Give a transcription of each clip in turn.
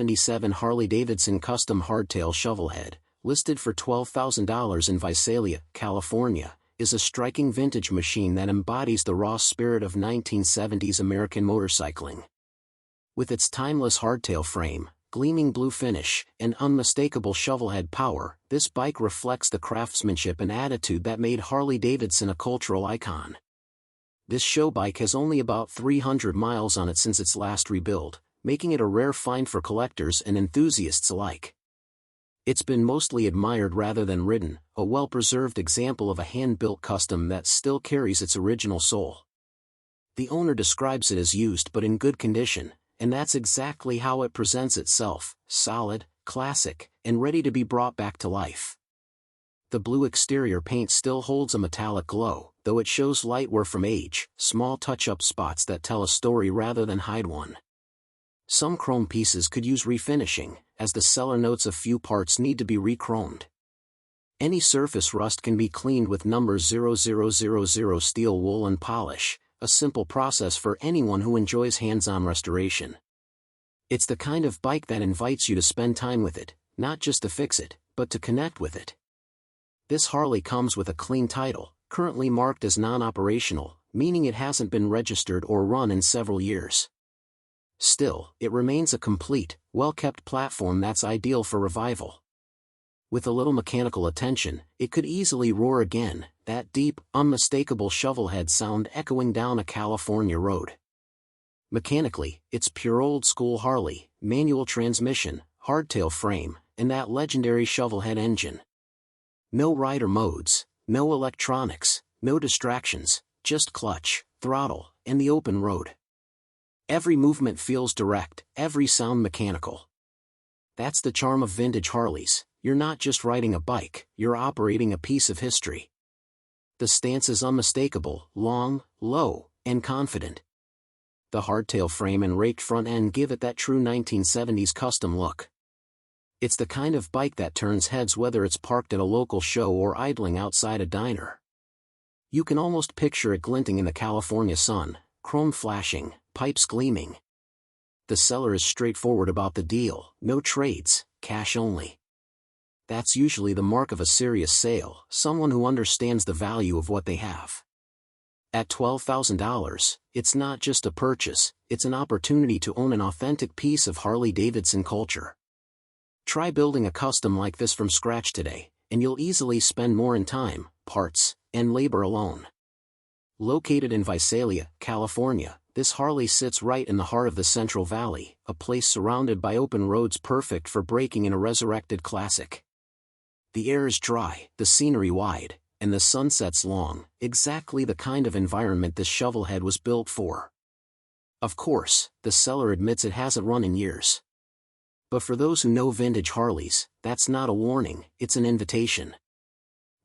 1977 Harley-Davidson Custom Hardtail Shovelhead, listed for $12,000 in Visalia, California, is a striking vintage machine that embodies the raw spirit of 1970s American motorcycling. With its timeless hardtail frame, gleaming blue finish, and unmistakable shovelhead power, this bike reflects the craftsmanship and attitude that made Harley-Davidson a cultural icon. This show bike has only about 300 miles on it since its last rebuild, making it a rare find for collectors and enthusiasts alike. It's been mostly admired rather than ridden, a well-preserved example of a hand-built custom that still carries its original soul. The owner describes it as used but in good condition, and that's exactly how it presents itself: solid, classic, and ready to be brought back to life. The blue exterior paint still holds a metallic glow, though it shows light wear from age, small touch-up spots that tell a story rather than hide one. Some chrome pieces could use refinishing, as the seller notes a few parts need to be re-chromed. Any surface rust can be cleaned with number 0000 steel wool and polish, a simple process for anyone who enjoys hands-on restoration. It's the kind of bike that invites you to spend time with it, not just to fix it, but to connect with it. This Harley comes with a clean title, currently marked as non-operational, meaning it hasn't been registered or run in several years. Still, it remains a complete, well-kept platform that's ideal for revival. With a little mechanical attention, it could easily roar again, that deep, unmistakable shovelhead sound echoing down a California road. Mechanically, it's pure old-school Harley, manual transmission, hardtail frame, and that legendary shovelhead engine. No rider modes, no electronics, no distractions, just clutch, throttle, and the open road. Every movement feels direct, every sound mechanical. That's the charm of vintage Harleys. You're not just riding a bike, you're operating a piece of history. The stance is unmistakable, long, low, and confident. The hardtail frame and raked front end give it that true 1970s custom look. It's the kind of bike that turns heads whether it's parked at a local show or idling outside a diner. You can almost picture it glinting in the California sun, chrome flashing, pipes gleaming. The seller is straightforward about the deal: no trades, cash only. That's usually the mark of a serious sale, someone who understands the value of what they have. At $12,000, it's not just a purchase, it's an opportunity to own an authentic piece of Harley-Davidson culture. Try building a custom like this from scratch today, and you'll easily spend more in time, parts, and labor alone. Located in Visalia, California, this Harley sits right in the heart of the Central Valley, a place surrounded by open roads perfect for breaking in a resurrected classic. The air is dry, the scenery wide, and the sunsets long, exactly the kind of environment this shovelhead was built for. Of course, the seller admits it hasn't run in years. But for those who know vintage Harleys, that's not a warning, it's an invitation.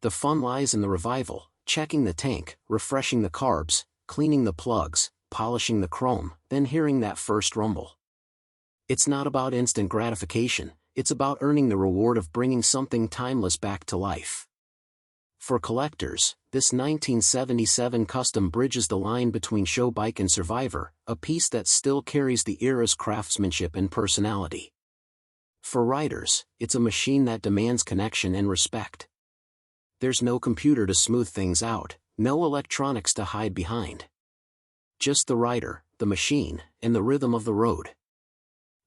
The fun lies in the revival: checking the tank, refreshing the carbs, cleaning the plugs, polishing the chrome, then hearing that first rumble. It's not about instant gratification, it's about earning the reward of bringing something timeless back to life. For collectors, this 1977 custom bridges the line between show bike and survivor, a piece that still carries the era's craftsmanship and personality. For riders, it's a machine that demands connection and respect. There's no computer to smooth things out, no electronics to hide behind. Just the rider, the machine, and the rhythm of the road.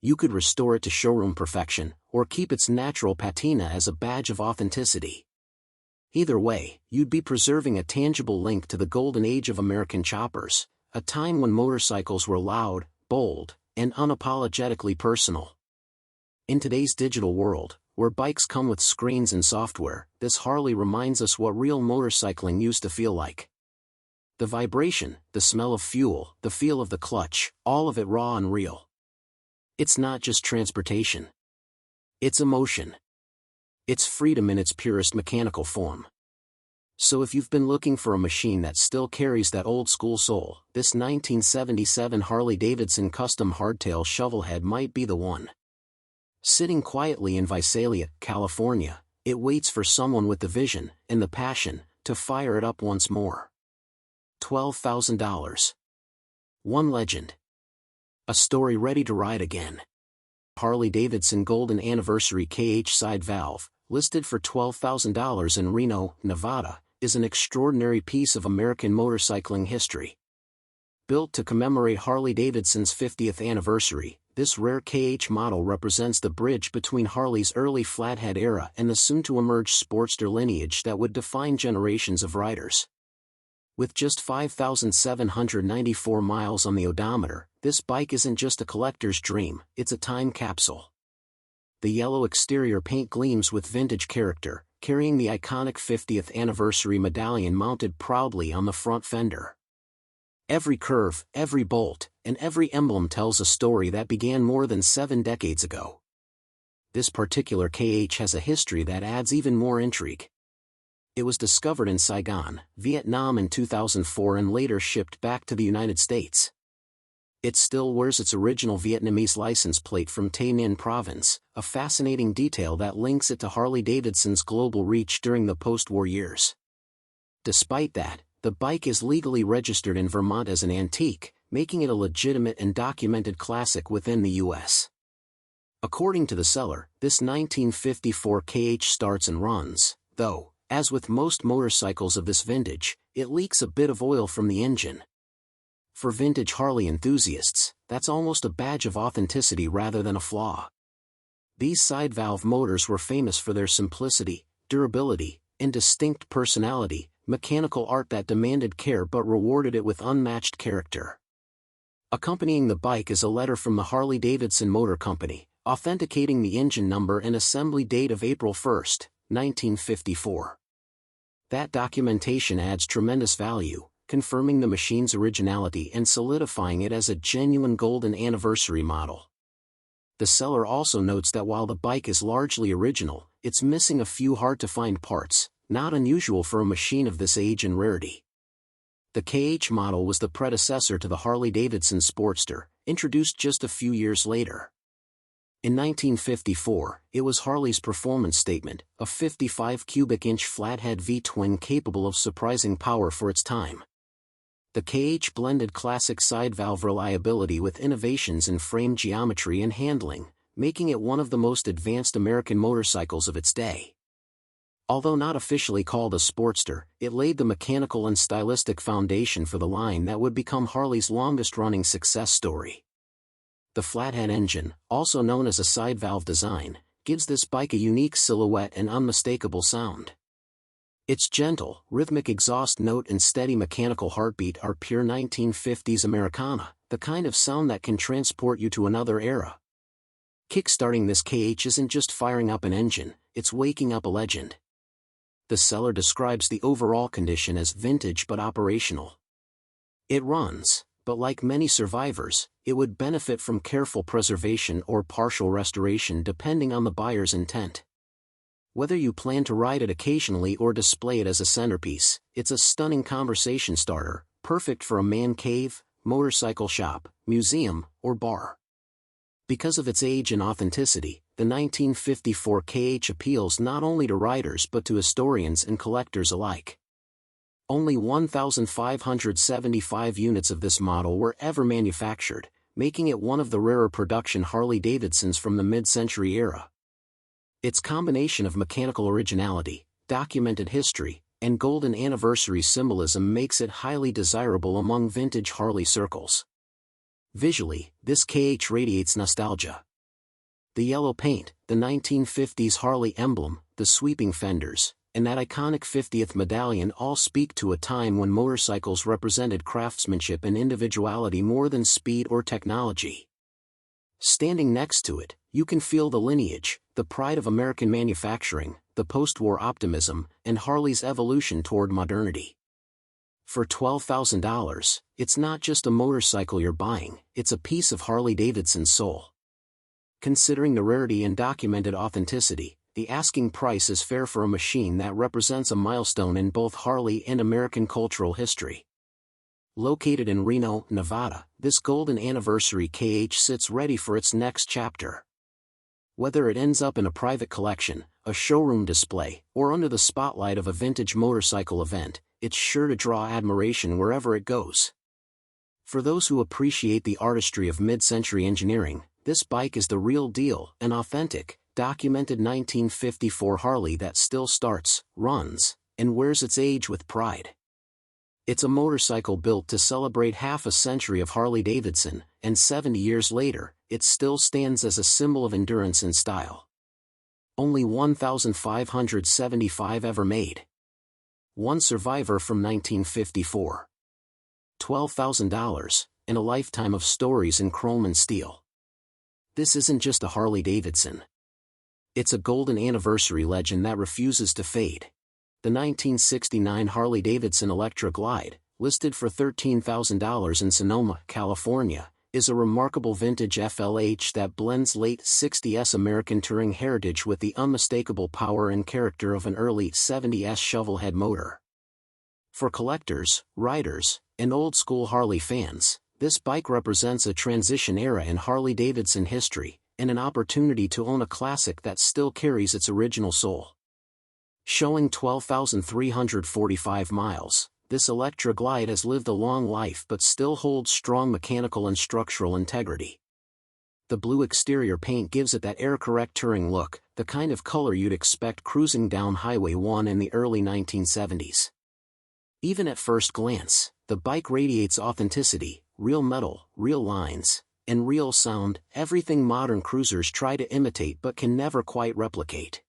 You could restore it to showroom perfection, or keep its natural patina as a badge of authenticity. Either way, you'd be preserving a tangible link to the golden age of American choppers, a time when motorcycles were loud, bold, and unapologetically personal. In today's digital world, where bikes come with screens and software, this Harley reminds us what real motorcycling used to feel like. The vibration, the smell of fuel, the feel of the clutch, all of it raw and real. It's not just transportation. It's emotion. It's freedom in its purest mechanical form. So if you've been looking for a machine that still carries that old-school soul, this 1977 Harley-Davidson Custom Hardtail Shovelhead might be the one. Sitting quietly in Visalia, California, it waits for someone with the vision and the passion to fire it up once more. $12,000. One legend. A story ready to ride again. Harley-Davidson Golden Anniversary KH side valve, listed for $12,000 in Reno, Nevada, is an extraordinary piece of American motorcycling history. Built to commemorate Harley-Davidson's 50th anniversary, this rare KH model represents the bridge between Harley's early flathead era and the soon-to-emerge Sportster lineage that would define generations of riders. With just 5,794 miles on the odometer, this bike isn't just a collector's dream, it's a time capsule. The yellow exterior paint gleams with vintage character, carrying the iconic 50th anniversary medallion mounted proudly on the front fender. Every curve, every bolt, and every emblem tells a story that began more than 7 decades ago. This particular KH has a history that adds even more intrigue. It was discovered in Saigon, Vietnam in 2004 and later shipped back to the United States. It still wears its original Vietnamese license plate from Tay Ninh province, a fascinating detail that links it to Harley-Davidson's global reach during the post-war years. Despite that, the bike is legally registered in Vermont as an antique, making it a legitimate and documented classic within the U.S. According to the seller, this 1954 KH starts and runs, though, as with most motorcycles of this vintage, it leaks a bit of oil from the engine. For vintage Harley enthusiasts, that's almost a badge of authenticity rather than a flaw. These side valve motors were famous for their simplicity, durability, and distinct personality, mechanical art that demanded care but rewarded it with unmatched character. Accompanying the bike is a letter from the Harley-Davidson Motor Company, authenticating the engine number and assembly date of April 1, 1954. That documentation adds tremendous value, confirming the machine's originality and solidifying it as a genuine golden anniversary model. The seller also notes that while the bike is largely original, it's missing a few hard-to-find parts, not unusual for a machine of this age and rarity. The KH model was the predecessor to the Harley-Davidson Sportster, introduced just a few years later. In 1954, it was Harley's performance statement, a 55 cubic inch flathead V-twin capable of surprising power for its time. The KH blended classic side valve reliability with innovations in frame geometry and handling, making it one of the most advanced American motorcycles of its day. Although not officially called a Sportster, it laid the mechanical and stylistic foundation for the line that would become Harley's longest-running success story. The flathead engine, also known as a side valve design, gives this bike a unique silhouette and unmistakable sound. Its gentle, rhythmic exhaust note and steady mechanical heartbeat are pure 1950s Americana, the kind of sound that can transport you to another era. Kickstarting this KH isn't just firing up an engine, it's waking up a legend. The seller describes the overall condition as vintage but operational. It runs, but like many survivors, it would benefit from careful preservation or partial restoration depending on the buyer's intent. Whether you plan to ride it occasionally or display it as a centerpiece, it's a stunning conversation starter, perfect for a man cave, motorcycle shop, museum, or bar. Because of its age and authenticity, the 1954 KH appeals not only to riders but to historians and collectors alike. Only 1,575 units of this model were ever manufactured, making it one of the rarer production Harley-Davidsons from the mid-century era. Its combination of mechanical originality, documented history, and golden anniversary symbolism makes it highly desirable among vintage Harley circles. Visually, this KH radiates nostalgia. The yellow paint, the 1950s Harley emblem, the sweeping fenders, and that iconic 50th medallion all speak to a time when motorcycles represented craftsmanship and individuality more than speed or technology. Standing next to it, you can feel the lineage, the pride of American manufacturing, the post-war optimism, and Harley's evolution toward modernity. For $12,000, it's not just a motorcycle you're buying, it's a piece of Harley-Davidson's soul. Considering the rarity and documented authenticity, the asking price is fair for a machine that represents a milestone in both Harley and American cultural history. Located in Reno, Nevada, this golden anniversary KH sits ready for its next chapter. Whether it ends up in a private collection, a showroom display, or under the spotlight of a vintage motorcycle event, it's sure to draw admiration wherever it goes. For those who appreciate the artistry of mid-century engineering, This bike is the real deal, an authentic, documented 1954 Harley that still starts, runs, and wears its age with pride. It's a motorcycle built to celebrate half a century of Harley-Davidson, and 70 years later, it still stands as a symbol of endurance and style. Only 1,575 ever made. One survivor from 1954. $12,000, and a lifetime of stories in chrome and steel. This isn't just a Harley-Davidson. It's a golden anniversary legend that refuses to fade. The 1969 Harley-Davidson Electra Glide, listed for $13,000 in Sonoma, California, is a remarkable vintage FLH that blends late 60s American touring heritage with the unmistakable power and character of an early 70s shovelhead motor. For collectors, riders, and old-school Harley fans, this bike represents a transition era in Harley-Davidson history, and an opportunity to own a classic that still carries its original soul. Showing 12,345 miles, this Electra Glide has lived a long life but still holds strong mechanical and structural integrity. The blue exterior paint gives it that air-correct touring look, the kind of color you'd expect cruising down Highway 1 in the early 1970s. Even at first glance, the bike radiates authenticity, real metal, real lines, and real sound, everything modern cruisers try to imitate but can never quite replicate.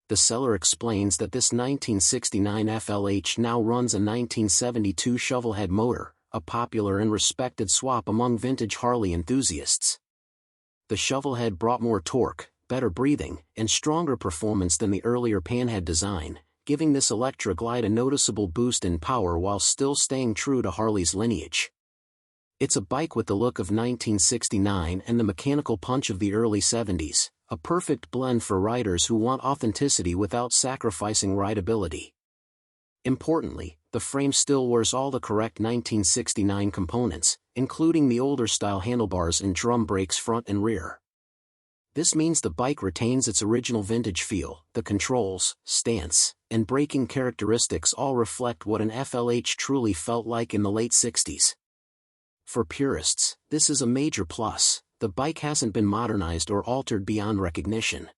The seller explains that this 1969 FLH now runs a 1972 shovelhead motor, a popular and respected swap among vintage Harley enthusiasts. The shovelhead brought more torque, better breathing, and stronger performance than the earlier Panhead design, giving this Electra Glide a noticeable boost in power while still staying true to Harley's lineage. It's a bike with the look of 1969 and the mechanical punch of the early 70s. A perfect blend for riders who want authenticity without sacrificing rideability. Importantly, the frame still wears all the correct 1969 components, including the older-style handlebars and drum brakes front and rear. This means the bike retains its original vintage feel. The controls, stance, and braking characteristics all reflect what an FLH truly felt like in the late 60s. For purists, this is a major plus. The bike hasn't been modernized or altered beyond recognition.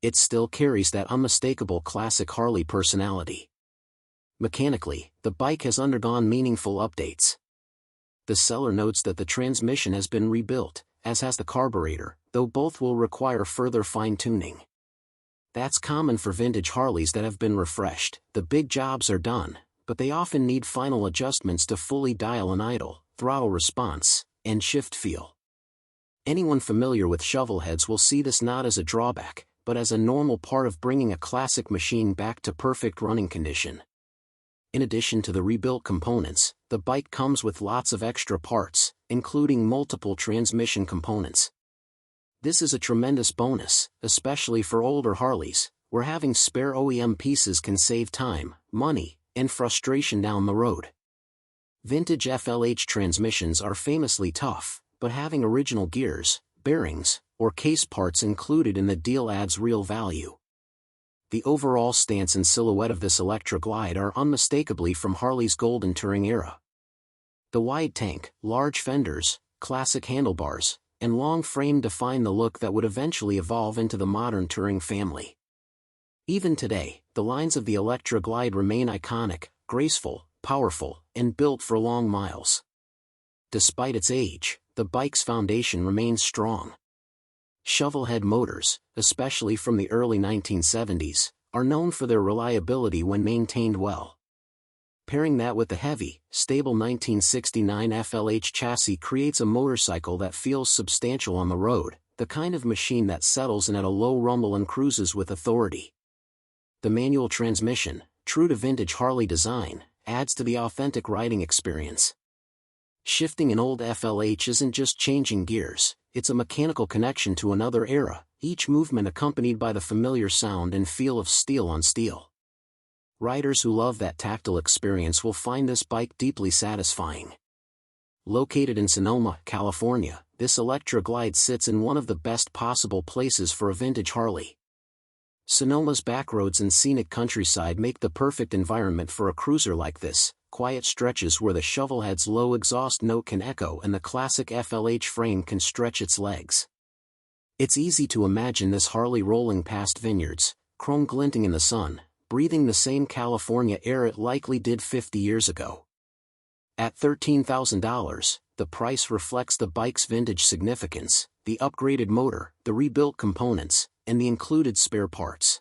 It still carries that unmistakable classic Harley personality. Mechanically, the bike has undergone meaningful updates. The seller notes that the transmission has been rebuilt, as has the carburetor, though both will require further fine-tuning. That's common for vintage Harleys that have been refreshed. The big jobs are done, but they often need final adjustments to fully dial an idle, throttle response, and shift feel. Anyone familiar with shovelheads will see this not as a drawback, but as a normal part of bringing a classic machine back to perfect running condition. In addition to the rebuilt components, the bike comes with lots of extra parts, including multiple transmission components. This is a tremendous bonus, especially for older Harleys, where having spare OEM pieces can save time, money, and frustration down the road. Vintage FLH transmissions are famously tough, but having original gears, bearings, or case parts included in the deal adds real value. The overall stance and silhouette of this Electra Glide are unmistakably from Harley's golden touring era. The wide tank, large fenders, classic handlebars, and long frame define the look that would eventually evolve into the modern touring family. Even today, the lines of the Electra Glide remain iconic, graceful, powerful, and built for long miles. Despite its age, the bike's foundation remains strong. Shovelhead motors, especially from the early 1970s, are known for their reliability when maintained well. Pairing that with the heavy, stable 1969 FLH chassis creates a motorcycle that feels substantial on the road, the kind of machine that settles in at a low rumble and cruises with authority. The manual transmission, true to vintage Harley design, adds to the authentic riding experience. Shifting an old FLH isn't just changing gears, it's a mechanical connection to another era, each movement accompanied by the familiar sound and feel of steel on steel. Riders who love that tactile experience will find this bike deeply satisfying. Located in Sonoma, California, this Electra Glide sits in one of the best possible places for a vintage Harley. Sonoma's backroads and scenic countryside make the perfect environment for a cruiser like this, quiet stretches where the shovelhead's low exhaust note can echo and the Klasik FLH frame can stretch its legs. It's easy to imagine this Harley rolling past vineyards, chrome glinting in the sun, breathing the same California air it likely did 50 years ago. At $13,000, the price reflects the bike's vintage significance, the upgraded motor, the rebuilt components, and the included spare parts.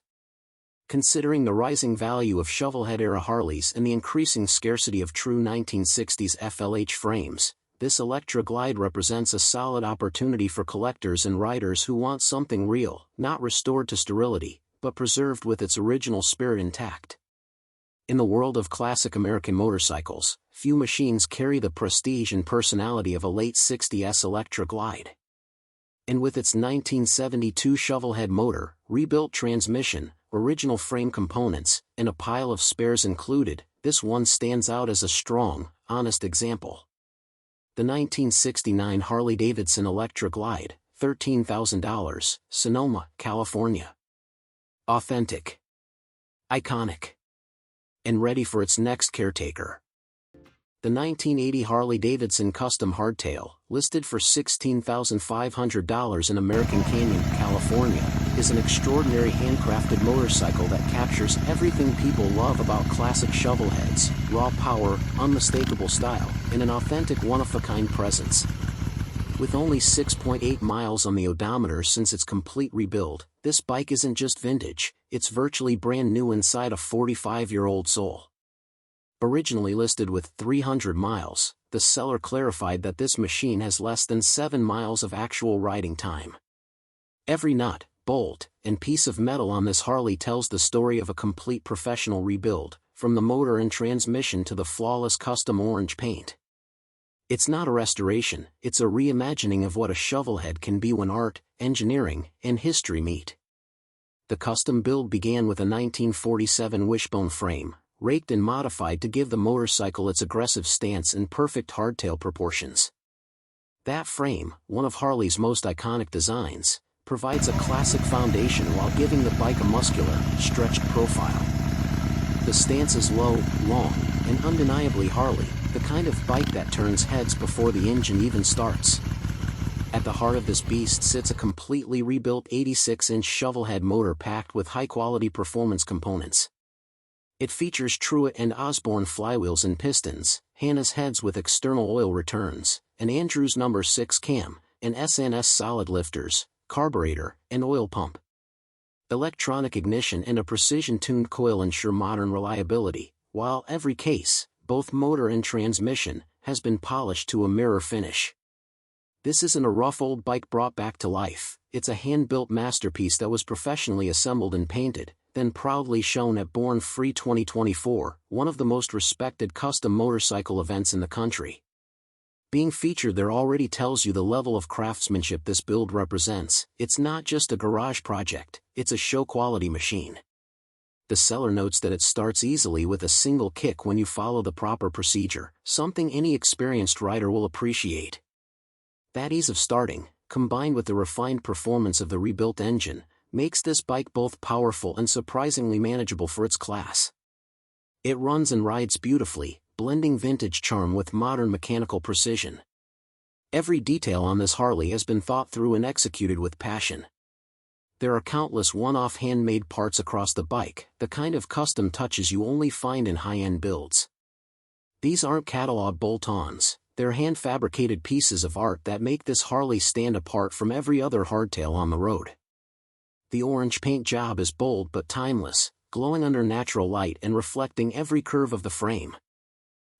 Considering the rising value of shovelhead-era Harleys and the increasing scarcity of true 1960s FLH frames, this Electra Glide represents a solid opportunity for collectors and riders who want something real, not restored to sterility, but preserved with its original spirit intact. In the world of classic American motorcycles, few machines carry the prestige and personality of a late 60s Electra Glide. And with its 1972 shovelhead motor, rebuilt transmission, original frame components, and a pile of spares included, this one stands out as a strong, honest example. The 1969 Harley-Davidson Electra Glide, $13,000, Sonoma, California. Authentic, iconic, and ready for its next caretaker. The 1980 Harley-Davidson Custom Hardtail, listed for $16,500 in American Canyon, California, is an extraordinary handcrafted motorcycle that captures everything people love about classic shovelheads: raw power, unmistakable style, and an authentic one-of-a-kind presence. With only 6.8 miles on the odometer since its complete rebuild, this bike isn't just vintage, it's virtually brand new inside a 45-year-old soul. Originally listed with 300 miles, the seller clarified that this machine has less than 7 miles of actual riding time. Every nut, bolt, and piece of metal on this Harley tells the story of a complete professional rebuild, from the motor and transmission to the flawless custom orange paint. It's not a restoration, it's a reimagining of what a shovelhead can be when art, engineering, and history meet. The custom build began with a 1947 wishbone frame, raked and modified to give the motorcycle its aggressive stance and perfect hardtail proportions. That frame, one of Harley's most iconic designs, provides a classic foundation while giving the bike a muscular, stretched profile. The stance is low, long, and undeniably Harley, the kind of bike that turns heads before the engine even starts. At the heart of this beast sits a completely rebuilt 86-inch shovelhead motor packed with high-quality performance components. It features Truett and Osborne flywheels and pistons, Hanna's heads with external oil returns, an Andrews No. 6 cam, and SNS solid lifters, carburetor, and oil pump. Electronic ignition and a precision-tuned coil ensure modern reliability, while every case, both motor and transmission, has been polished to a mirror finish. This isn't a rough old bike brought back to life, it's a hand-built masterpiece that was professionally assembled and painted, then proudly shown at Born Free 2024, one of the most respected custom motorcycle events in the country. Being featured there already tells you the level of craftsmanship this build represents. It's not just a garage project, it's a show-quality machine. The seller notes that it starts easily with a single kick when you follow the proper procedure, something any experienced rider will appreciate. That ease of starting, combined with the refined performance of the rebuilt engine, makes this bike both powerful and surprisingly manageable for its class. It runs and rides beautifully, blending vintage charm with modern mechanical precision. Every detail on this Harley has been thought through and executed with passion. There are countless one-off handmade parts across the bike, the kind of custom touches you only find in high-end builds. These aren't catalog bolt-ons, they're hand-fabricated pieces of art that make this Harley stand apart from every other hardtail on the road. The orange paint job is bold but timeless, glowing under natural light and reflecting every curve of the frame.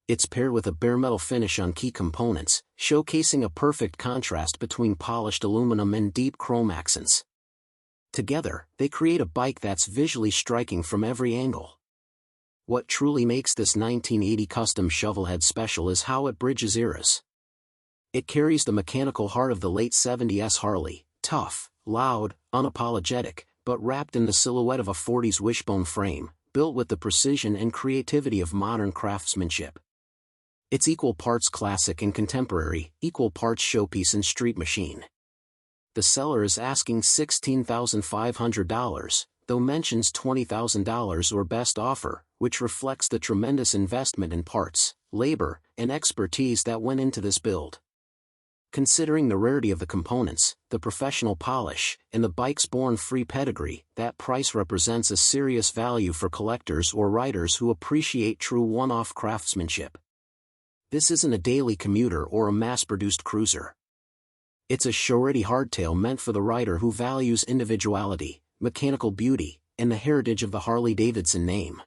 It's paired with a bare metal finish on key components, showcasing a perfect contrast between polished aluminum and deep chrome accents. Together, they create a bike that's visually striking from every angle. What truly makes this 1980 custom shovelhead special is how it bridges eras. It carries the mechanical heart of the late 70s Harley, tough, loud, unapologetic, but wrapped in the silhouette of a 40s wishbone frame, built with the precision and creativity of modern craftsmanship. It's equal parts classic and contemporary, equal parts showpiece and street machine. The seller is asking $16,500, though mentions $20,000 or best offer, which reflects the tremendous investment in parts, labor, and expertise that went into this build. Considering the rarity of the components, the professional polish, and the bike's born-free pedigree, that price represents a serious value for collectors or riders who appreciate true one-off craftsmanship. This isn't a daily commuter or a mass-produced cruiser. It's a show-ready hardtail meant for the rider who values individuality, mechanical beauty, and the heritage of the Harley-Davidson name.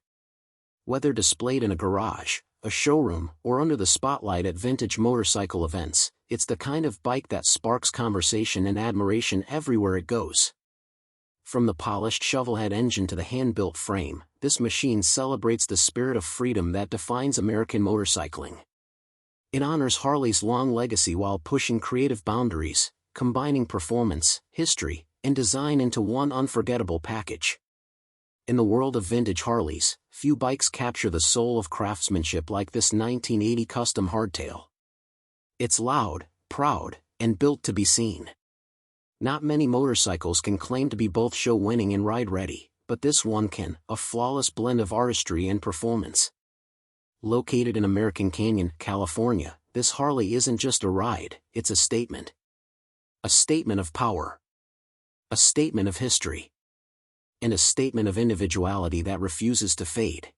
Whether displayed in a garage, a showroom, or under the spotlight at vintage motorcycle events, it's the kind of bike that sparks conversation and admiration everywhere it goes. From the polished shovelhead engine to the hand-built frame, this machine celebrates the spirit of freedom that defines American motorcycling. It honors Harley's long legacy while pushing creative boundaries, combining performance, history, and design into one unforgettable package. In the world of vintage Harleys, few bikes capture the soul of craftsmanship like this 1980 custom hardtail. It's loud, proud, and built to be seen. Not many motorcycles can claim to be both show-winning and ride-ready, but this one can, a flawless blend of artistry and performance. Located in American Canyon, California, this Harley isn't just a ride, it's a statement. A statement of power. A statement of history. And a statement of individuality that refuses to fade.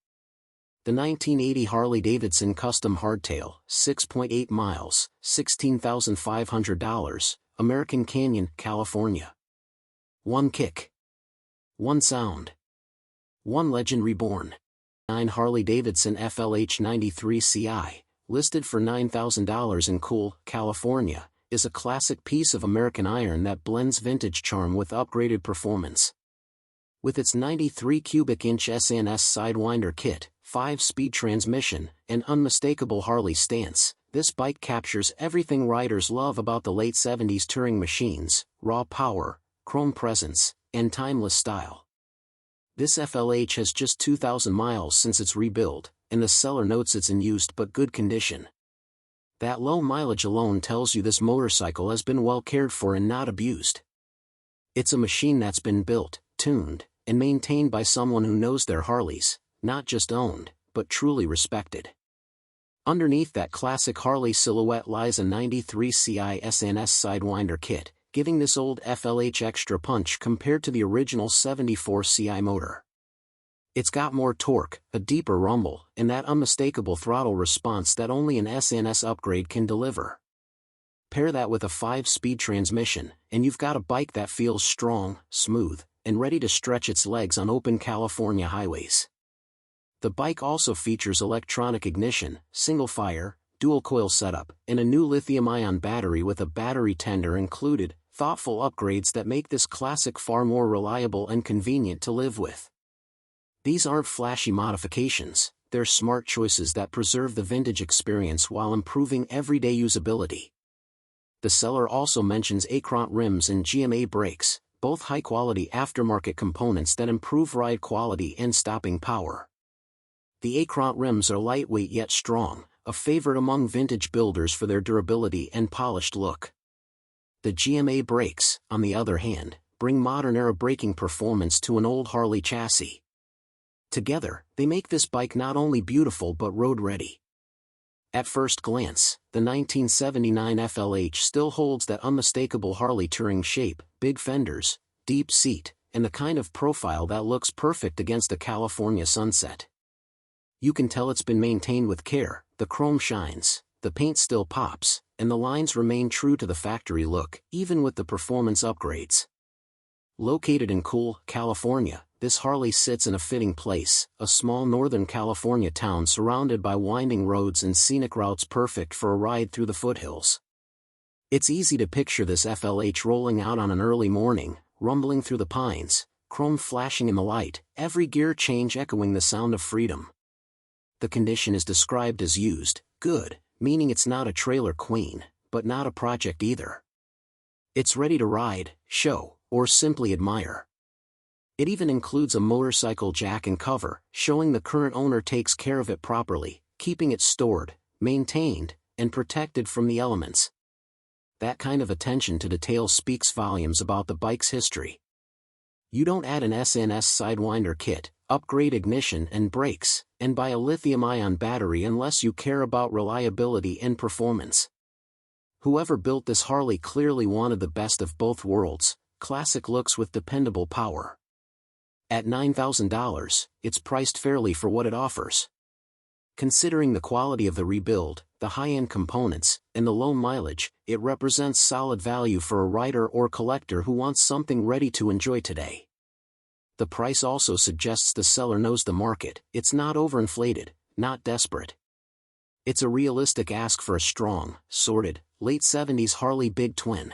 The 1980 Harley-Davidson Custom Hardtail, 6.8 miles, $16,500, American Canyon, California. One kick. One sound. One legend reborn. 9 Harley-Davidson FLH 93 CI, listed for $9,000 in Cool, California, is a classic piece of American iron that blends vintage charm with upgraded performance. With its 93 cubic inch SNS Sidewinder kit, 5-speed transmission, and unmistakable Harley stance, this bike captures everything riders love about the late 70s touring machines: raw power, chrome presence, and timeless style. This FLH has just 2,000 miles since its rebuild, and the seller notes it's in used but good condition. That low mileage alone tells you this motorcycle has been well cared for and not abused. It's a machine that's been built, tuned, and maintained by someone who knows their Harleys, not just owned, but truly respected. Underneath that classic Harley silhouette lies a 93 CI SNS Sidewinder kit, giving this old FLH extra punch compared to the original 74 CI motor. It's got more torque, a deeper rumble, and that unmistakable throttle response that only an SNS upgrade can deliver. Pair that with a 5-speed transmission, and you've got a bike that feels strong, smooth, and ready to stretch its legs on open California highways. The bike also features electronic ignition, single-fire, dual-coil setup, and a new lithium-ion battery with a battery tender included, thoughtful upgrades that make this classic far more reliable and convenient to live with. These aren't flashy modifications, they're smart choices that preserve the vintage experience while improving everyday usability. The seller also mentions Acront rims and GMA brakes, both high-quality aftermarket components that improve ride quality and stopping power. The Acront rims are lightweight yet strong, a favorite among vintage builders for their durability and polished look. The GMA brakes, on the other hand, bring modern-era braking performance to an old Harley chassis. Together, they make this bike not only beautiful but road-ready. At first glance, the 1979 FLH still holds that unmistakable Harley touring shape, big fenders, deep seat, and the kind of profile that looks perfect against a California sunset. You can tell it's been maintained with care, the chrome shines, the paint still pops, and the lines remain true to the factory look, even with the performance upgrades. Located in Cool, California, this Harley sits in a fitting place, a small Northern California town surrounded by winding roads and scenic routes perfect for a ride through the foothills. It's easy to picture this FLH rolling out on an early morning, rumbling through the pines, chrome flashing in the light, every gear change echoing the sound of freedom. The condition is described as used, good, meaning it's not a trailer queen, but not a project either. It's ready to ride, show, or simply admire. It even includes a motorcycle jack and cover, showing the current owner takes care of it properly, keeping it stored, maintained, and protected from the elements. That kind of attention to detail speaks volumes about the bike's history. You don't add an SNS Sidewinder kit, upgrade ignition and brakes, and buy a lithium-ion battery unless you care about reliability and performance. Whoever built this Harley clearly wanted the best of both worlds, classic looks with dependable power. At $9,000, it's priced fairly for what it offers. Considering the quality of the rebuild, the high-end components, and the low mileage, it represents solid value for a rider or collector who wants something ready to enjoy today. The price also suggests the seller knows the market. It's not overinflated, not desperate. It's a realistic ask for a strong, sorted, late 70s Harley Big Twin.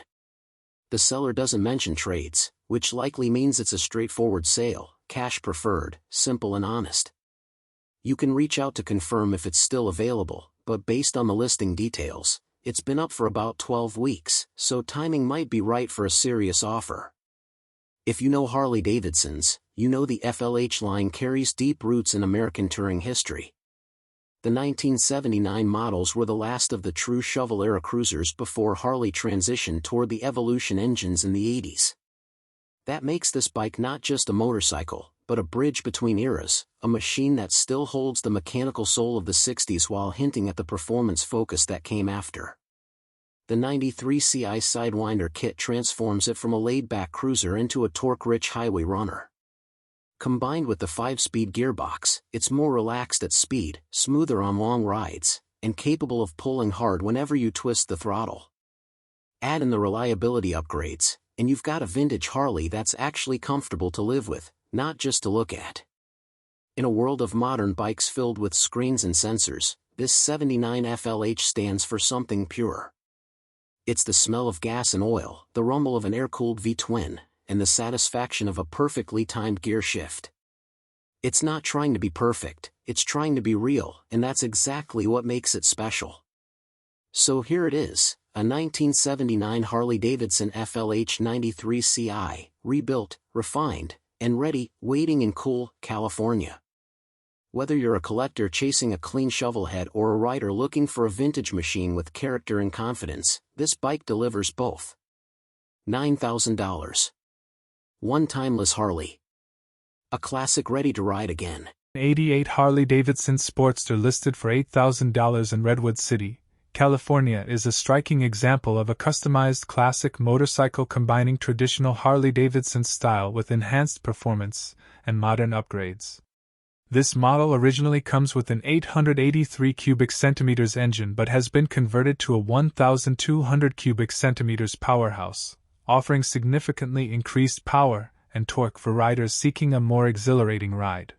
The seller doesn't mention trades, which likely means it's a straightforward sale, cash preferred, simple and honest. You can reach out to confirm if it's still available, but based on the listing details, it's been up for about 12 weeks, so timing might be right for a serious offer. If you know Harley-Davidsons, you know the FLH line carries deep roots in American touring history. The 1979 models were the last of the true shovel-era cruisers before Harley transitioned toward the Evolution engines in the 80s. That makes this bike not just a motorcycle, but a bridge between eras, a machine that still holds the mechanical soul of the 60s while hinting at the performance focus that came after. The 93 CI Sidewinder kit transforms it from a laid-back cruiser into a torque-rich highway runner. Combined with the 5-speed gearbox, it's more relaxed at speed, smoother on long rides, and capable of pulling hard whenever you twist the throttle. Add in the reliability upgrades, and you've got a vintage Harley that's actually comfortable to live with, not just to look at. In a world of modern bikes filled with screens and sensors, this 79 FLH stands for something pure. It's the smell of gas and oil, the rumble of an air-cooled V-twin, and the satisfaction of a perfectly timed gear shift. It's not trying to be perfect, it's trying to be real, and that's exactly what makes it special. So here it is, a 1979 Harley-Davidson FLH 93 CI, rebuilt, refined, and ready, waiting in cool California. Whether you're a collector chasing a clean shovelhead or a rider looking for a vintage machine with character and confidence, this bike delivers both. $9,000. One timeless Harley. A classic ready to ride again. 88 Harley-Davidson Sportster listed for $8,000 in Redwood City, California is a striking example of a customized classic motorcycle combining traditional Harley-Davidson style with enhanced performance and modern upgrades. This model originally comes with an 883 cubic centimeters engine but has been converted to a 1,200 cubic centimeters powerhouse, offering significantly increased power and torque for riders seeking a more exhilarating ride.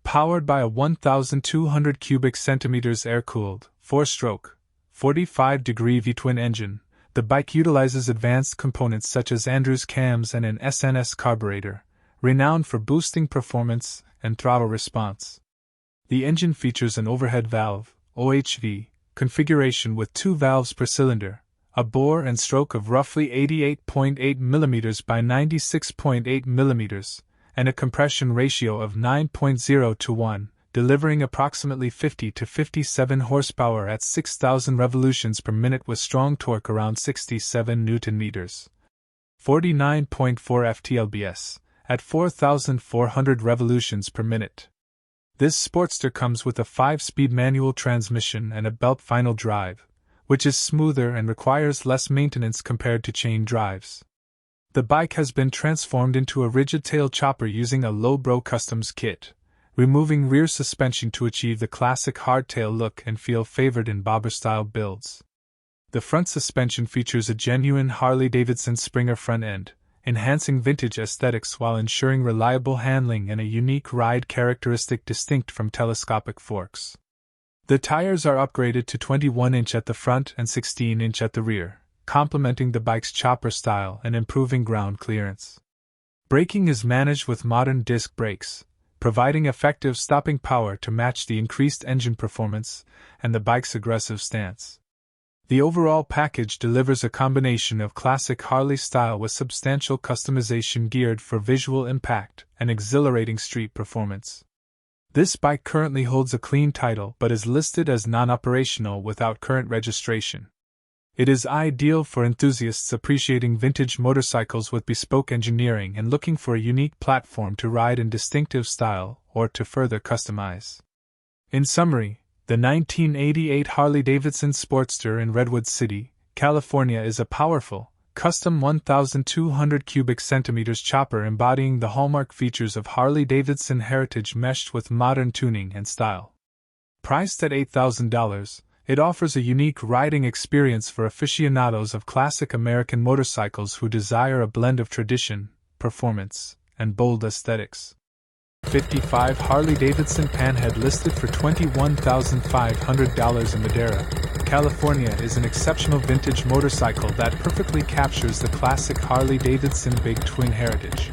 Powered by a 1,200 cubic centimeters air-cooled, 4-stroke, 45-degree V-twin engine, the bike utilizes advanced components such as Andrews cams and an SNS carburetor, renowned for boosting performance and throttle response. The engine features an overhead valve, OHV, configuration with 2 valves per cylinder, a bore and stroke of roughly 88.8 mm by 96.8 mm, and a compression ratio of 9.0 to 1, delivering approximately 50 to 57 horsepower at 6,000 revolutions per minute with strong torque around 67 Nm. 49.4 ft-lbs, at 4,400 revolutions per minute. This Sportster comes with a 5-speed manual transmission and a belt final drive, which is smoother and requires less maintenance compared to chain drives. The bike has been transformed into a rigid tail chopper using a low-bro customs kit, removing rear suspension to achieve the classic hardtail look and feel favored in bobber-style builds. The front suspension features a genuine Harley-Davidson Springer front end, enhancing vintage aesthetics while ensuring reliable handling and a unique ride characteristic distinct from telescopic forks. The tires are upgraded to 21-inch at the front and 16-inch at the rear, complementing the bike's chopper style and improving ground clearance. Braking is managed with modern disc brakes, providing effective stopping power to match the increased engine performance and the bike's aggressive stance. The overall package delivers a combination of classic Harley style with substantial customization geared for visual impact and exhilarating street performance. This bike currently holds a clean title but is listed as non-operational without current registration. It is ideal for enthusiasts appreciating vintage motorcycles with bespoke engineering and looking for a unique platform to ride in distinctive style or to further customize. In summary, the 1988 Harley-Davidson Sportster in Redwood City, California is a powerful, custom 1,200 cubic centimeters chopper embodying the hallmark features of Harley-Davidson heritage meshed with modern tuning and style. Priced at $8,000, it offers a unique riding experience for aficionados of classic American motorcycles who desire a blend of tradition, performance, and bold aesthetics. 55 Harley-Davidson Panhead listed for $21,500 in Madera, California is an exceptional vintage motorcycle that perfectly captures the classic Harley-Davidson Big Twin heritage.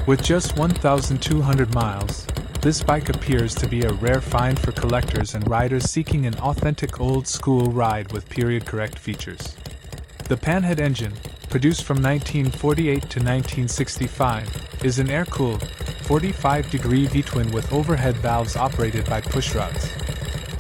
With just 1,200 miles, this bike appears to be a rare find for collectors and riders seeking an authentic old-school ride with period-correct features. The Panhead engine, produced from 1948 to 1965, is an air-cooled, 45-degree V-twin with overhead valves operated by pushrods.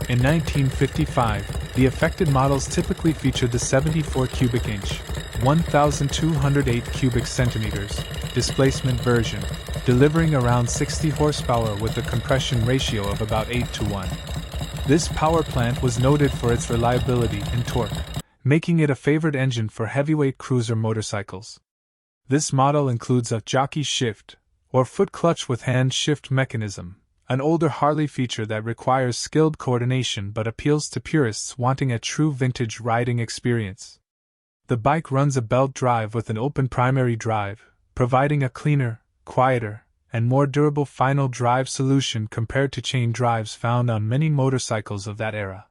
In 1955, the affected models typically featured the 74 cubic inch, 1,208 cubic centimeters, displacement version, delivering around 60 horsepower with a compression ratio of about 8:1. This power plant was noted for its reliability and torque, making it a favored engine for heavyweight cruiser motorcycles. This model includes a jockey shift, or foot clutch with hand shift mechanism, an older Harley feature that requires skilled coordination but appeals to purists wanting a true vintage riding experience. The bike runs a belt drive with an open primary drive, providing a cleaner, quieter, and more durable final drive solution compared to chain drives found on many motorcycles of that era.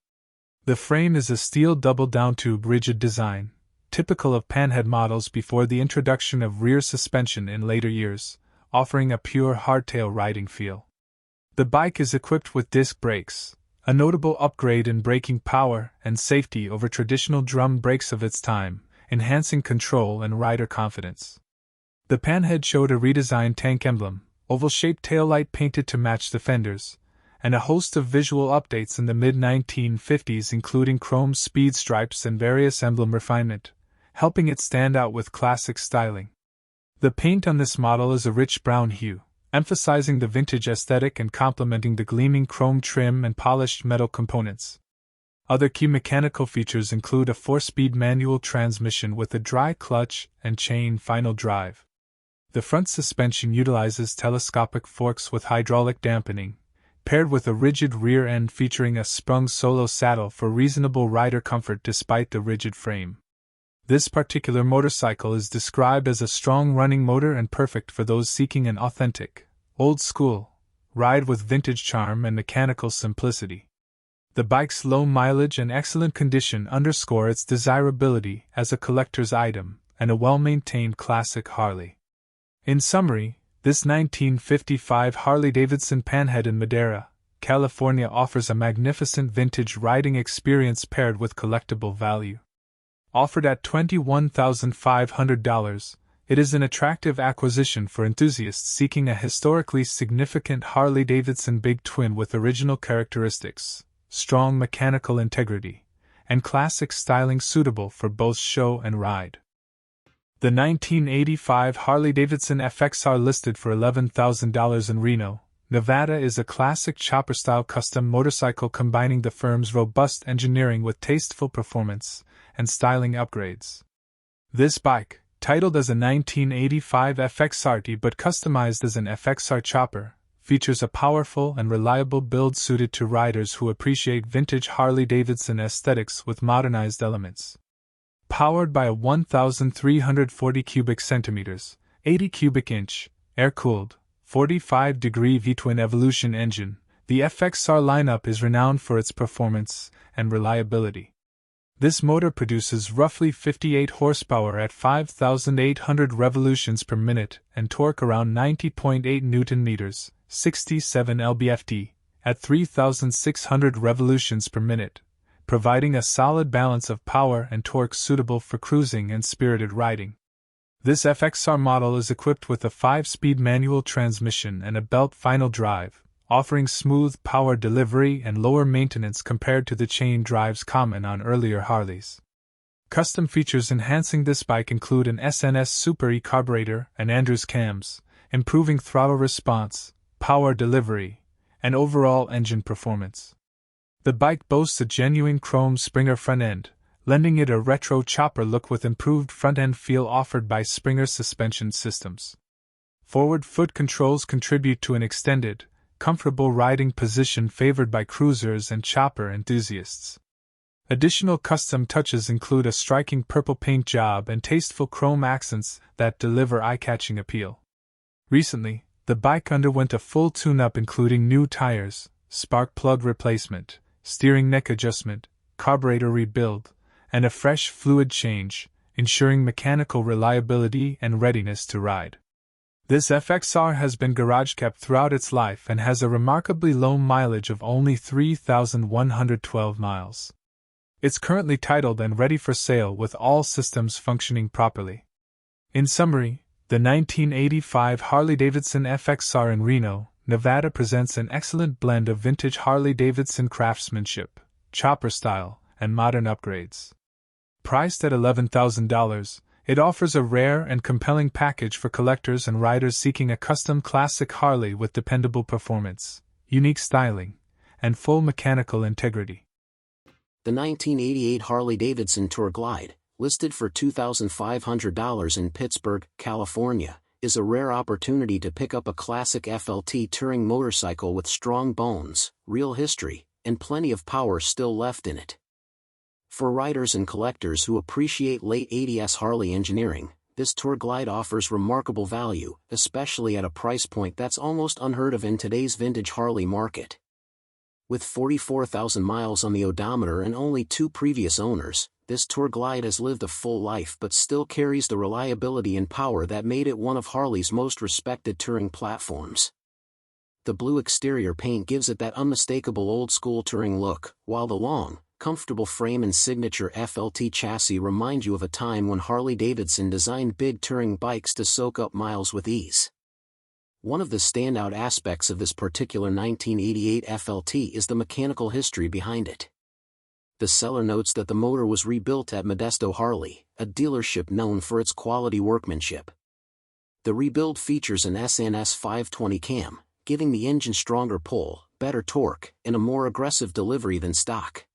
The frame is a steel double-down-tube rigid design, typical of Panhead models before the introduction of rear suspension in later years, offering a pure hardtail riding feel. The bike is equipped with disc brakes, a notable upgrade in braking power and safety over traditional drum brakes of its time, enhancing control and rider confidence. The Panhead showed a redesigned tank emblem, oval-shaped taillight painted to match the fenders, and a host of visual updates in the mid-1950s including chrome speed stripes and various emblem refinement, helping it stand out with classic styling. The paint on this model is a rich brown hue, emphasizing the vintage aesthetic and complementing the gleaming chrome trim and polished metal components. Other key mechanical features include a 4-speed manual transmission with a dry clutch and chain final drive. The front suspension utilizes telescopic forks with hydraulic dampening, paired with a rigid rear end featuring a sprung solo saddle for reasonable rider comfort despite the rigid frame. This particular motorcycle is described as a strong running motor and perfect for those seeking an authentic, old-school ride with vintage charm and mechanical simplicity. The bike's low mileage and excellent condition underscore its desirability as a collector's item and a well-maintained classic Harley. In summary, this 1955 Harley-Davidson Panhead in Madera, California offers a magnificent vintage riding experience paired with collectible value. Offered at $21,500, it is an attractive acquisition for enthusiasts seeking a historically significant Harley-Davidson Big Twin with original characteristics, strong mechanical integrity, and classic styling suitable for both show and ride. The 1985 Harley-Davidson FXR listed for $11,000 in Reno, Nevada is a classic chopper-style custom motorcycle combining the firm's robust engineering with tasteful performance and styling upgrades. This bike, titled as a 1985 FXRT but customized as an FXR chopper, features a powerful and reliable build suited to riders who appreciate vintage Harley-Davidson aesthetics with modernized elements. Powered by a 1,340 cubic centimeters, 80 cubic inch, air-cooled, 45-degree V-twin Evolution engine, the FXR lineup is renowned for its performance and reliability. This motor produces roughly 58 horsepower at 5,800 revolutions per minute and torque around 90.8 Nm, 67 lb-ft, at 3,600 revolutions per minute, providing a solid balance of power and torque suitable for cruising and spirited riding. This FXR model is equipped with a 5-speed manual transmission and a belt final drive, offering smooth power delivery and lower maintenance compared to the chain drives common on earlier Harleys. Custom features enhancing this bike include an SNS Super E carburetor and Andrews cams, improving throttle response, power delivery, and overall engine performance. The bike boasts a genuine chrome Springer front end, lending it a retro chopper look with improved front-end feel offered by Springer suspension systems. Forward foot controls contribute to an extended, comfortable riding position favored by cruisers and chopper enthusiasts. Additional custom touches include a striking purple paint job and tasteful chrome accents that deliver eye-catching appeal. Recently, the bike underwent a full tune-up including new tires, spark plug replacement, steering neck adjustment, carburetor rebuild, and a fresh fluid change, ensuring mechanical reliability and readiness to ride. This FXR has been garage-kept throughout its life and has a remarkably low mileage of only 3,112 miles. It's currently titled and ready for sale with all systems functioning properly. In summary, the 1985 Harley-Davidson FXR in Reno, Nevada presents an excellent blend of vintage Harley-Davidson craftsmanship, chopper style, and modern upgrades. Priced at $11,000, it offers a rare and compelling package for collectors and riders seeking a custom classic Harley with dependable performance, unique styling, and full mechanical integrity. The 1988 Harley-Davidson Tour Glide, listed for $2,500 in Pittsburgh, California, is a rare opportunity to pick up a classic FLT touring motorcycle with strong bones, real history, and plenty of power still left in it. For riders and collectors who appreciate late 80s Harley engineering, this Tour Glide offers remarkable value, especially at a price point that's almost unheard of in today's vintage Harley market. With 44,000 miles on the odometer and only 2 previous owners, this Tour Glide has lived a full life but still carries the reliability and power that made it one of Harley's most respected touring platforms. The blue exterior paint gives it that unmistakable old-school touring look, while the long, comfortable frame and signature FLT chassis remind you of a time when Harley-Davidson designed big touring bikes to soak up miles with ease. One of the standout aspects of this particular 1988 FLT is the mechanical history behind it. The seller notes that the motor was rebuilt at Modesto Harley, a dealership known for its quality workmanship. The rebuild features an SNS 520 cam, giving the engine stronger pull, better torque, and a more aggressive delivery than stock.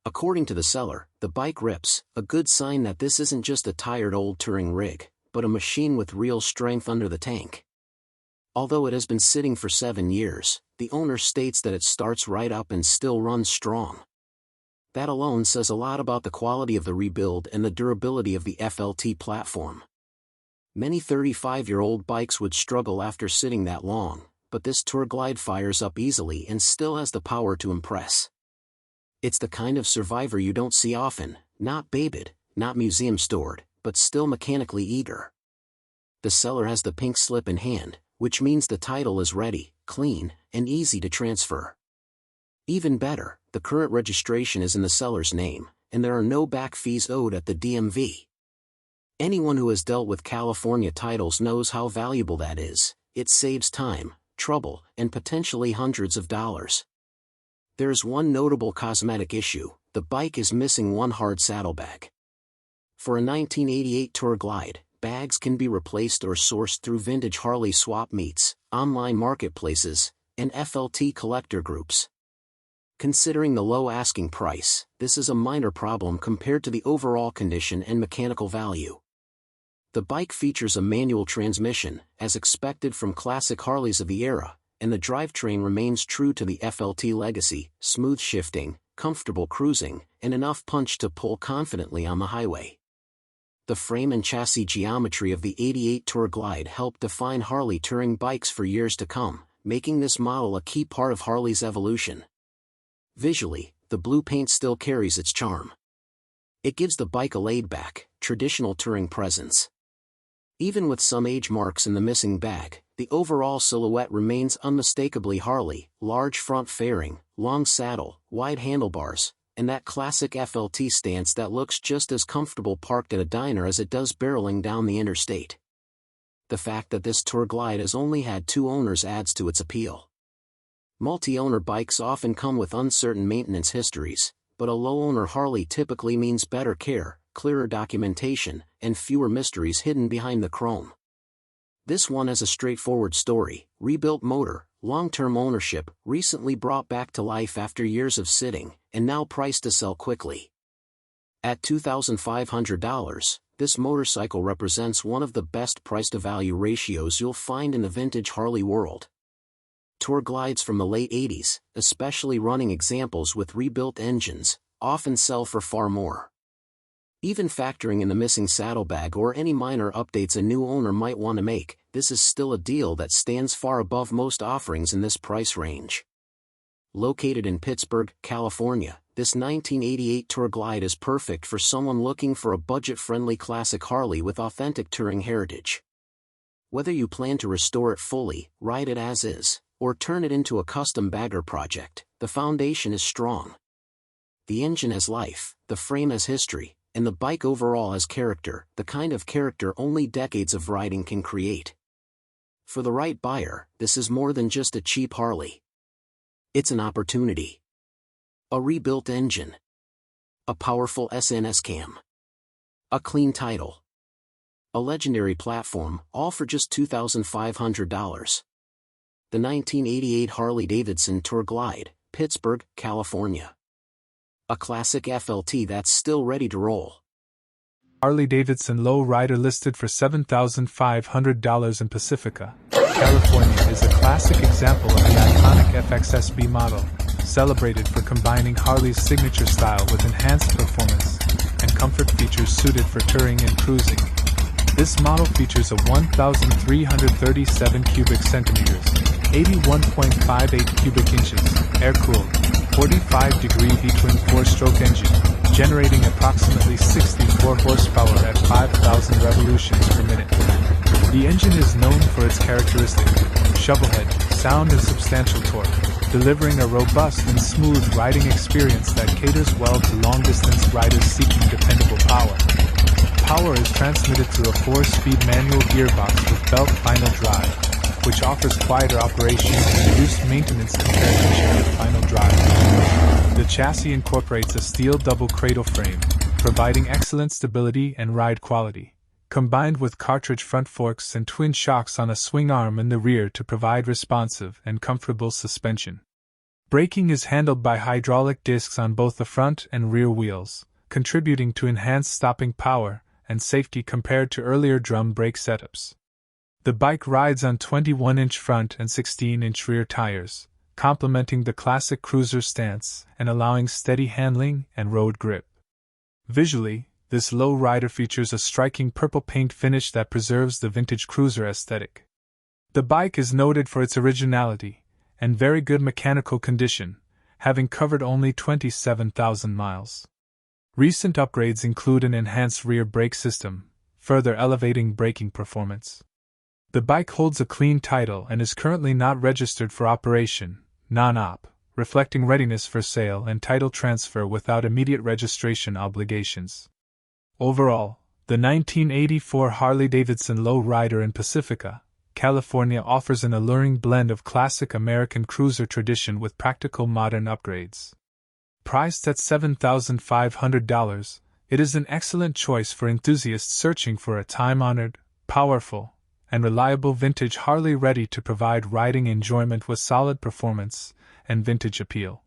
According to the seller, the bike rips, a good sign that this isn't just a tired old touring rig, but a machine with real strength under the tank. Although it has been sitting for 7 years, the owner states that it starts right up and still runs strong. That alone says a lot about the quality of the rebuild and the durability of the FLT platform. Many 35-year-old bikes would struggle after sitting that long, but this Tour Glide fires up easily and still has the power to impress. It's the kind of survivor you don't see often, not babied, not museum stored, but still mechanically eager. The seller has the pink slip in hand, which means the title is ready, clean, and easy to transfer. Even better, the current registration is in the seller's name, and there are no back fees owed at the DMV. Anyone who has dealt with California titles knows how valuable that is. It saves time, trouble, and potentially hundreds of dollars. There's one notable cosmetic issue: the bike is missing one hard saddlebag. For a 1988 Tour Glide, bags can be replaced or sourced through vintage Harley swap meets, online marketplaces, and FLT collector groups. Considering the low asking price, this is a minor problem compared to the overall condition and mechanical value. The bike features a manual transmission, as expected from classic Harleys of the era, and the drivetrain remains true to the FLT legacy: smooth shifting, comfortable cruising, and enough punch to pull confidently on the highway. The frame and chassis geometry of the '88 Tour Glide helped define Harley touring bikes for years to come, making this model a key part of Harley's evolution. Visually, the blue paint still carries its charm. It gives the bike a laid-back, traditional touring presence. Even with some age marks in the missing bag, the overall silhouette remains unmistakably Harley: large front fairing, long saddle, wide handlebars, and that classic FLT stance that looks just as comfortable parked at a diner as it does barreling down the interstate. The fact that this Tour Glide has only had 2 owners adds to its appeal. Multi-owner bikes often come with uncertain maintenance histories, but a low-owner Harley typically means better care, clearer documentation, and fewer mysteries hidden behind the chrome. This one has a straightforward story: rebuilt motor, long-term ownership, recently brought back to life after years of sitting, and now priced to sell quickly. At $2,500, this motorcycle represents one of the best price-to-value ratios you'll find in the vintage Harley world. Tour glides from the late 80s, especially running examples with rebuilt engines, often sell for far more. Even factoring in the missing saddlebag or any minor updates a new owner might want to make, this is still a deal that stands far above most offerings in this price range. Located in Pittsburgh, California, this 1988 Tour Glide is perfect for someone looking for a budget-friendly classic Harley with authentic touring heritage. Whether you plan to restore it fully, ride it as is, or turn it into a custom bagger project, the foundation is strong. The engine has life, the frame has history, and the bike overall has character, the kind of character only decades of riding can create. For the right buyer, this is more than just a cheap Harley. It's an opportunity. A rebuilt engine. A powerful SNS cam. A clean title. A legendary platform, all for just $2,500. The 1988 Harley-Davidson Tour Glide, Pittsburgh, California. A classic FLT that's still ready to roll. Harley-Davidson Low Rider listed for $7,500 in Pacifica, California is a classic example of the iconic FXSB model, celebrated for combining Harley's signature style with enhanced performance and comfort features suited for touring and cruising. This model features a 1,337 cubic centimeters, 81.58 cubic inches, air-cooled, 45-degree V-twin 4-stroke engine, generating approximately 64 horsepower at 5,000 revolutions per minute. The engine is known for its characteristic shovelhead sound and substantial torque, delivering a robust and smooth riding experience that caters well to long-distance riders seeking dependable power. Power is transmitted through a 4-speed manual gearbox with belt final drive, which offers quieter operation and reduced maintenance compared to chariot final drive. The chassis incorporates a steel double cradle frame, providing excellent stability and ride quality, combined with cartridge front forks and twin shocks on a swing arm in the rear to provide responsive and comfortable suspension. Braking is handled by hydraulic discs on both the front and rear wheels, contributing to enhanced stopping power and safety compared to earlier drum brake setups. The bike rides on 21-inch front and 16-inch rear tires, complementing the classic cruiser stance and allowing steady handling and road grip. Visually, this low rider features a striking purple paint finish that preserves the vintage cruiser aesthetic. The bike is noted for its originality and very good mechanical condition, having covered only 27,000 miles. Recent upgrades include an enhanced rear brake system, further elevating braking performance. The bike holds a clean title and is currently not registered for operation, non-op, reflecting readiness for sale and title transfer without immediate registration obligations. Overall, the 1984 Harley-Davidson Low Rider in Pacifica, California offers an alluring blend of classic American cruiser tradition with practical modern upgrades. Priced at $7,500, it is an excellent choice for enthusiasts searching for a time-honored, powerful, and reliable vintage Harley ready to provide riding enjoyment with solid performance and vintage appeal.